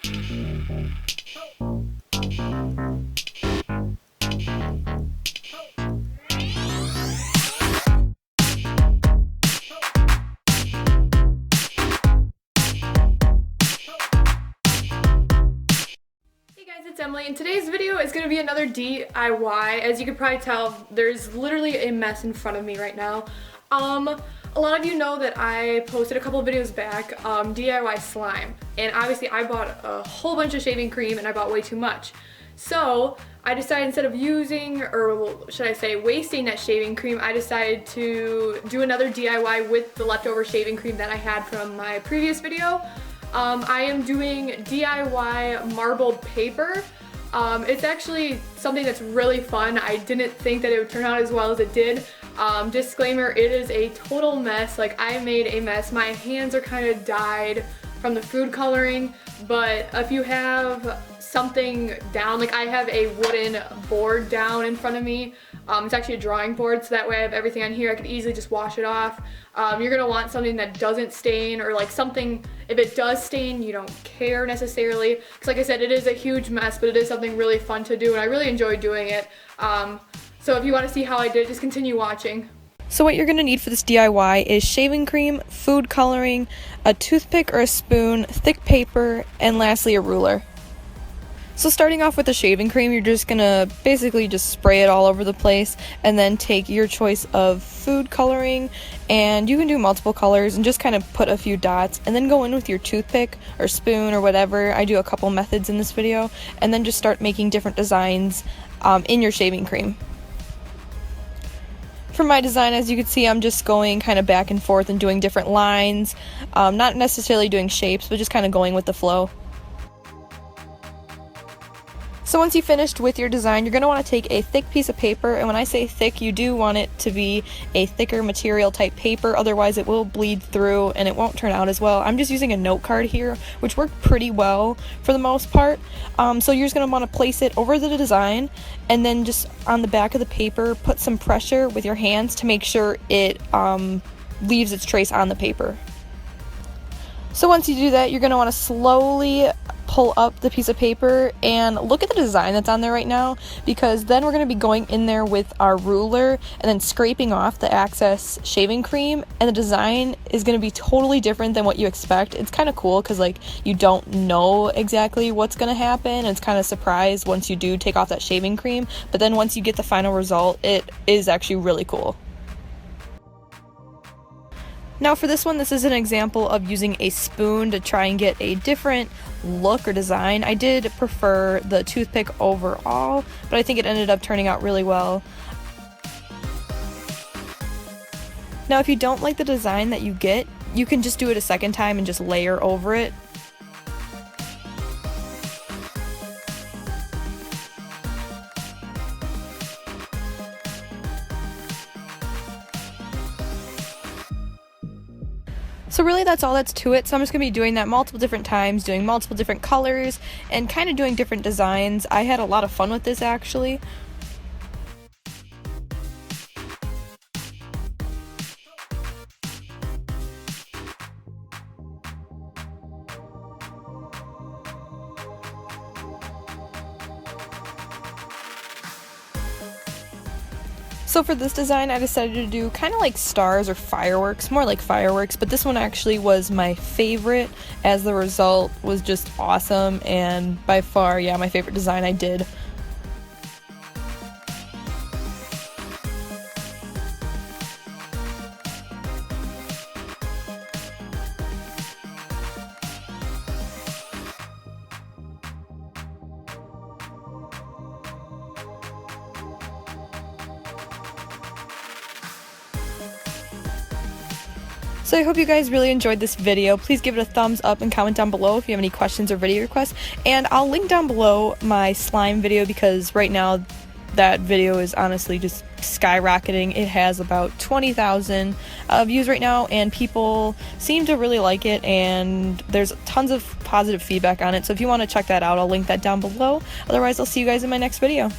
It's Emily, and today's video is going to be another DIY. As you can probably tell, there's literally a mess in front of me right now. A lot of you know that I posted a couple of videos back, DIY slime, and obviously I bought a whole bunch of shaving cream and I bought way too much. So I decided instead of using, or should I say wasting that shaving cream, I decided to do another DIY with the leftover shaving cream that I had from my previous video. I am doing DIY marbled paper. It's actually something that's really fun. I didn't think that it would turn out as well as it did. Disclaimer, it is a total mess. Like, I made a mess. My hands are kind of dyed from the food coloring, but if you have something down, like I have a wooden board down in front of me. It's actually a drawing board, so that way I have everything on here. I could easily just wash it off. You're gonna want something that doesn't stain, or like something, if it does stain, you don't care necessarily. Because like I said, it is a huge mess, but it is something really fun to do, and I really enjoy doing it. So if you want to see how I did, just continue watching. So what you're going to need for this DIY is shaving cream, food coloring, a toothpick or a spoon, thick paper, and lastly a ruler. So starting off with the shaving cream, you're just going to basically just spray it all over the place, and then take your choice of food coloring, and you can do multiple colors and just kind of put a few dots, and then go in with your toothpick or spoon or whatever. I do a couple methods in this video, and then just start making different designs in your shaving cream. For my design, as you can see, I'm just going kind of back and forth and doing different lines, not necessarily doing shapes, but just kind of going with the flow. So once you've finished with your design, you're going to want to take a thick piece of paper, and when I say thick, you do want it to be a thicker material type paper, otherwise it will bleed through and it won't turn out as well. I'm just using a note card here, which worked pretty well for the most part. So you're just going to want to place it over the design, and then just on the back of the paper, put some pressure with your hands to make sure it leaves its trace on the paper. So once you do that, you're going to want to slowly pull up the piece of paper and look at the design that's on there right now, because then we're going to be going in there with our ruler and then scraping off the excess shaving cream, and the design is going to be totally different than what you expect. It's kind of cool because like you don't know exactly what's going to happen, and it's kind of surprised once you do take off that shaving cream, but then once you get the final result, it is actually really cool. Now for this one, this is an example of using a spoon to try and get a different look or design. I did prefer the toothpick overall, but I think it ended up turning out really well. Now if you don't like the design that you get, you can just do it a second time and just layer over it. So really that's all that's to it. So I'm just going to be doing that multiple different times, doing multiple different colors, and kind of doing different designs. I had a lot of fun with this actually. So for this design, I decided to do kind of like stars or fireworks, more like fireworks, but this one actually was my favorite, as the result was just awesome, and by far, yeah, my favorite design I did. So I hope you guys really enjoyed this video. Please give it a thumbs up and comment down below if you have any questions or video requests. And I'll link down below my slime video, because right now that video is honestly just skyrocketing. It has about 20,000 views right now, and people seem to really like it, and there's tons of positive feedback on it. So if you want to check that out, I'll link that down below. Otherwise, I'll see you guys in my next video.